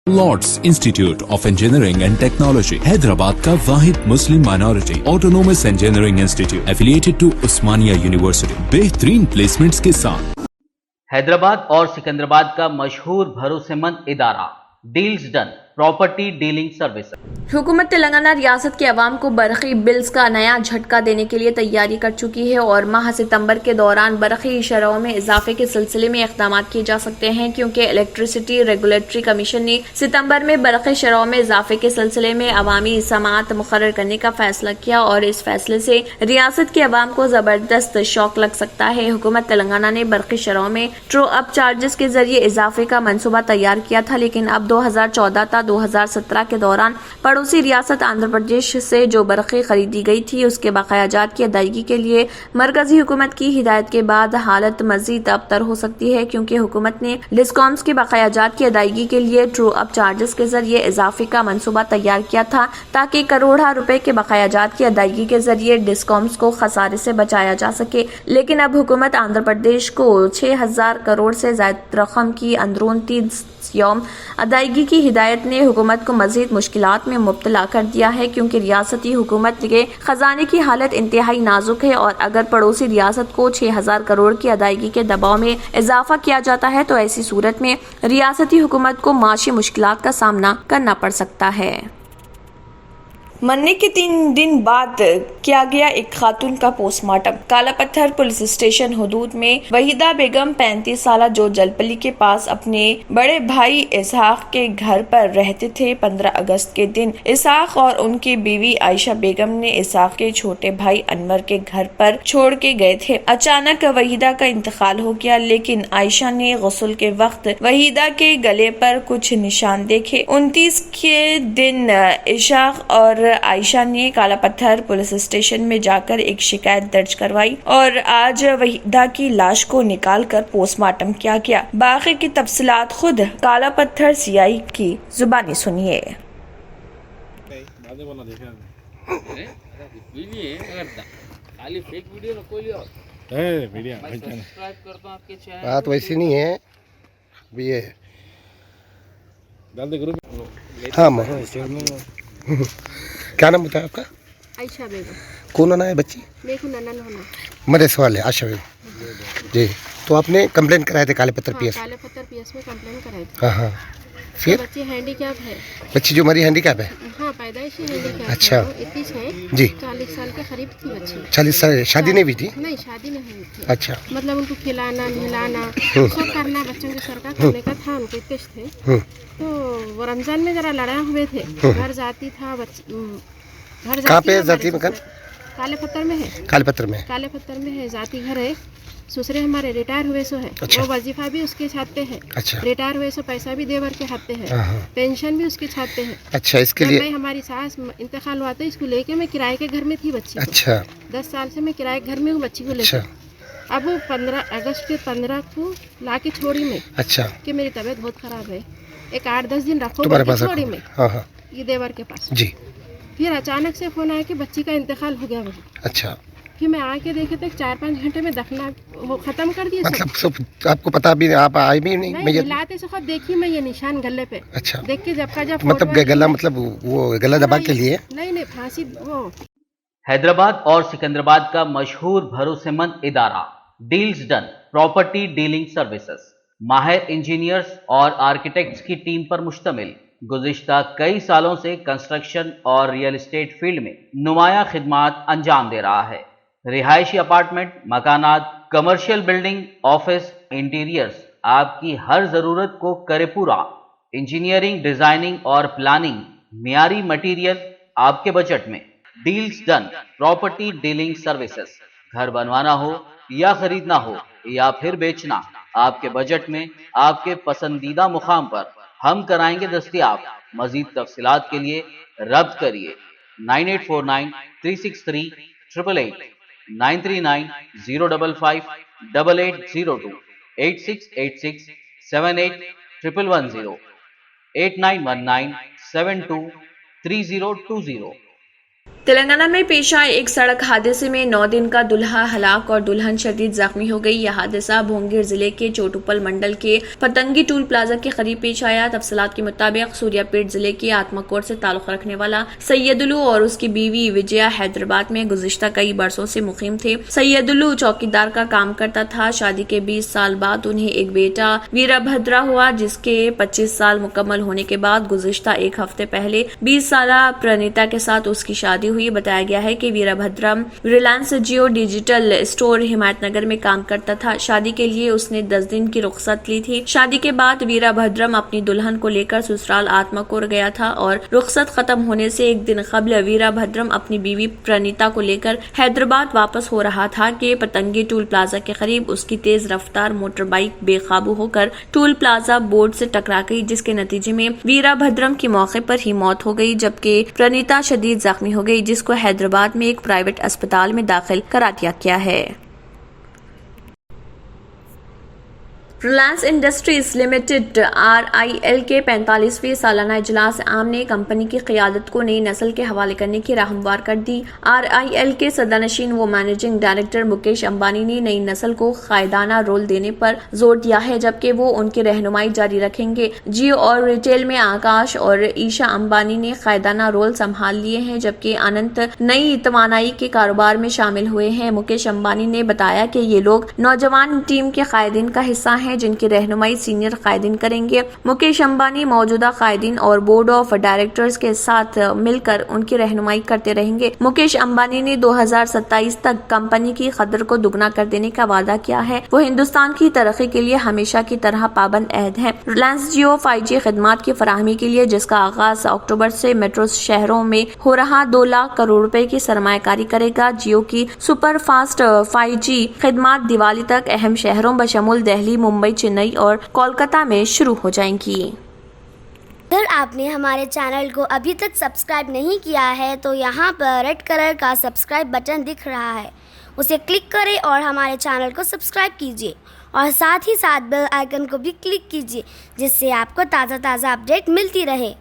Lord's institute of engineering and technology Hyderabad का वाहिद Muslim minority autonomous engineering institute affiliated to Osmania university बेहतरीन placements के साथ। हैदराबाद और सिकंदराबाद का मशहूर भरोसेमंद इदारा deals done property dealing service. हुकूमत तेलंगाना रियासत के अवाम को बरक़ी बिल्स का नया झटका देने के लिए तैयारी कर चुकी है और माह सितंबर के दौरान बरक़ी शरहों में इजाफे के सिलसिले में इक़दाम किए जा सकते हैं, क्योंकि इलेक्ट्रिसिटी रेगुलेटरी कमीशन ने सितंबर में बरक़ी शरहों में इजाफे के सिलसिले में अवामी समाअत मुकर्रर करने का फैसला किया और इस फैसले से रियासत के अवाम को जबरदस्त शौक लग सकता है। हुकूमत तेलंगाना ने बरक़ी शरहों में ट्रू अप चार्जेस के जरिए इजाफे का मनसूबा तैयार किया था, लेकिन अब 2014 था 2017 के दौरान पड़ोसी रियासत आंध्र प्रदेश से जो बरक़ी खरीदी गई थी उसके बकायाजात की अदायगी के लिए मरकजी हुकूमत की हिदायत के बाद हालत मजीद अबतर हो सकती है, क्योंकि हुकूमत ने डिस्कॉम्स के बकायाजात की अदायगी के लिए ट्रू अप चार्जेस के जरिए इजाफे का मनसूबा तैयार किया था ताकि करोड़ों रुपए के बकायाजात की अदायगी के जरिए डिस्कॉम्स को खसारे से बचाया जा सके। लेकिन अब हुकूमत आंध्र प्रदेश को 6000 करोड़ से ज्यादा रकम की अंदरून 30 यौम अदायगी की हिदायत ने हुकूमत को मजीद मुश्किलात में मुब्तला कर दिया है, क्योंकि रियासती हुकूमत के खजाने की हालत इंतहाई नाजुक है और अगर पड़ोसी रियासत को 6000 करोड़ की अदायगी के दबाव में इजाफा किया जाता है तो ऐसी सूरत में रियासती हुकूमत को माशी मुश्किलात का सामना करना पड़ सकता है। मरने के 3 दिन बाद किया गया एक खातून का पोस्टमार्टम। काला पत्थर पुलिस स्टेशन हदूद में वहीदा बेगम 35 साल जो जलपली के पास अपने बड़े भाई इसहाक के घर पर रहते थे। 15 अगस्त के दिन इसहाक और उनकी बीवी आयशा बेगम ने इसहाक के छोटे भाई अनवर के घर पर छोड़ के गए थे। अचानक वहीदा का इंतकाल हो गया, लेकिन आयशा ने गुस्ल के वक्त वहीदा के गले पर कुछ निशान देखे। 29 के दिन इसहाक और आयशा ने काला पत्थर पुलिस स्टेशन में जाकर एक शिकायत दर्ज करवाई और आज वहीदा की लाश को निकाल कर पोस्टमार्टम किया गया। बाकी की तफसीलात खुद काला पत्थर सीआई की जुबानी सुनिए। बात वैसी नहीं है ये। हाँ क्या नाम बताया आपका? आयशा बेगम। कौन होना है बच्ची? मेरे को नन्ना होना। मेरे सवाल है आशा बेगम जी। तो आपने कंप्लेन कराए थे काले पत्थर पीएस? काले पत्थर पीएस में कंप्लेन कराई थी। हाँ हाँ, फिर बच्ची हैंडीकैप है। बच्ची जो हमारी हैंडीकैप है? हाँ, पैदाइशी हैंडीकैप। अच्छा, इतनी है जी। 40 साल के करीब थी बच्ची। 40 साल? शादी नहीं हुई थी? नहीं, शादी नहीं हुई थी। अच्छा, मतलब उनको खिलाना नहलाना सब करना बच्चों के सर का करने का था। उनके तेज थे तो वो रमजान में जरा लड़ा हुए थे। घर जाती था घर कहाँ पे जाती है मकान? काले पत्थर में है। काले पत्थर में? काले पत्थर में है, जाती घर है। ससुरे हमारे रिटायर हुए सो है। अच्छा। वो वजीफा भी उसके छाते हैं। अच्छा, रिटायर हुए सो पैसा भी देवर के खाते हैं। पेंशन भी उसके छाते हैं। अच्छा, इसके लिए हमारी सास इंतकाल हुआ था, इसको लेके मैं किराए के घर में थी बच्ची। अच्छा, 10 साल से मैं किराए के घर में हूँ बच्ची को लेकर। अब वो 15 अगस्त के 15 को ला के छोड़ी में। अच्छा, कि मेरी तबीयत बहुत खराब है, एक 8-10 दिन रखो तुम्हारे पास छोड़ी में। हाँ हाँ, ये देवर के पास जी। फिर अचानक से फोन आया कि बच्ची का इंतकाल हो गया वही। अच्छा, फिर मैं आके देखे तो 4-5 घंटे में दफना वो खत्म कर दिया। मतलब सब आपको पता भी आप आए भी नहीं? नहीं, हिलाते से खुद देखी मैं ये निशान गले पे। अच्छा, देख के जब का जब मतलब गला, मतलब वो गला दबा के लिए? नहीं, फांसी वो। हैदराबाद और सिकंदराबाद का मशहूर भरोसेमंद इदारा deals done property dealing services माहिर इंजीनियर्स और आर्किटेक्ट्स की टीम पर मुश्तमिल गुज़िश्ता कई सालों से कंस्ट्रक्शन और रियल एस्टेट फील्ड में नुमाया खिदमात अंजाम दे रहा है। रिहायशी अपार्टमेंट, मकानात, कमर्शियल बिल्डिंग, ऑफिस, इंटीरियर्स, आपकी हर जरूरत को करे पूरा। इंजीनियरिंग, डिजाइनिंग और प्लानिंग, मियारी मटेरियल आपके बजट में। Deals done property dealing services. घर बनवाना हो या खरीदना हो या फिर बेचना, आपके बजट में आपके पसंदीदा मुकाम पर हम कराएंगे दस्तयाब। मजीद तफसीलात के लिए रब्त करिए 9849 363 888, 939 055 8802, 8686 78 110, 8919 72 3020। تلنگانہ میں پیش آئے ایک سڑک حادثے میں 9 دن کا دلہا ہلاک اور دلہن شدید زخمی ہو گئی۔ یہ حادثہ بھونگیر ضلع کے چوٹوپل منڈل کے پتنگی ٹول پلازا کے قریب پیش آیا۔ تفصیلات کے مطابق سوریا پیٹ ضلع کے آتمکور سے تعلق رکھنے والا سیدلو اور اس کی بیوی وجیا حیدرآباد میں گزشتہ کئی برسوں سے مقیم تھے۔ سیدلو چوکیدار کا کام کرتا تھا۔ شادی کے 20 سال بعد انہیں ایک بیٹا ویرا بھدرا ہوا، جس کے 25 سال مکمل ہونے کے بعد گزشتہ ایک ہفتے پہلے 20 سالہ پرنیتا کے ساتھ اس کی شادی ہوئی۔ بتایا گیا ہے کہ Veera Bhadram Reliance Jio digital store Himayat Nagar میں کام کرتا تھا۔ شادی کے لیے اس نے 10 دن کی رخصت لی تھی۔ شادی کے بعد ویرا بھدرم اپنی دلہن کو لے کر سسرال آتمکور گیا تھا اور رخصت ختم ہونے سے ایک دن قبل ویرا بھدرم اپنی بیوی پرنیتا کو لے کر حیدرآباد واپس ہو رہا تھا کہ پتنگی ٹول پلازا کے قریب اس کی تیز رفتار موٹر بائک بے قابو ہو کر ٹول پلازا بورڈ سے ٹکرا گئی، جس کے نتیجے میں ویرا بھدرم کی موقع پر ہی موت ہو گئی، جبکہ پرنیتا شدید زخمی ہو گئی، جس کو حیدرآباد میں ایک پرائیویٹ اسپتال میں داخل کرا دیا گیا ہے۔ ریلائنس انڈسٹریز لمیٹڈ RIL کے 45ویں سالانہ اجلاس عام نے کمپنی کی قیادت کو نئی نسل کے حوالے کرنے کی راہ ہموار کر دی۔ RIL کے صدرنشین و مینیجنگ ڈائریکٹر مکیش امبانی نے نئی نسل کو قائدانہ رول دینے پر زور دیا ہے، جبکہ وہ ان کی رہنمائی جاری رکھیں گے۔ جیو اور ریٹیل میں آکاش اور ایشا امبانی نے قائدانہ رول سنبھال لیے ہیں، جبکہ اننت نئی توانائی کے کاروبار میں شامل ہوئے ہیں۔ مکیش امبانی نے بتایا کہ یہ لوگ نوجوان ٹیم کے قائدین کا حصہ ہیں، جن کی رہنمائی سینئر قائدین کریں گے۔ مکیش امبانی موجودہ قائدین اور بورڈ آف ڈائریکٹرز کے ساتھ مل کر ان کی رہنمائی کرتے رہیں گے۔ مکیش امبانی نے 2027 تک کمپنی کی قدر کو دگنا کر دینے کا وعدہ کیا ہے۔ وہ ہندوستان کی ترقی کے لیے ہمیشہ کی طرح پابند عہد ہیں۔ ریلائنس جیو 5G خدمات کی فراہمی کے لیے، جس کا آغاز اکتوبر سے میٹرو شہروں میں ہو رہا 2 لاکھ کروڑ روپے کی سرمایہ کاری کرے گا۔ جیو کی سپر فاسٹ 5G خدمات دیوالی تک اہم شہروں بشمول دہلی، ممبئی، چنئی اور کولکتہ میں شروع ہو جائیں گی۔ اگر آپ نے ہمارے چینل کو ابھی تک سبسکرائب نہیں کیا ہے تو یہاں پر ریڈ کلر کا سبسکرائب بٹن دکھ رہا ہے، اسے کلک کریں اور ہمارے چینل کو سبسکرائب کیجیے، اور ساتھ ہی ساتھ بیل آئیکن کو بھی کلک کیجیے، جس سے آپ کو تازہ اپڈیٹ ملتی رہے۔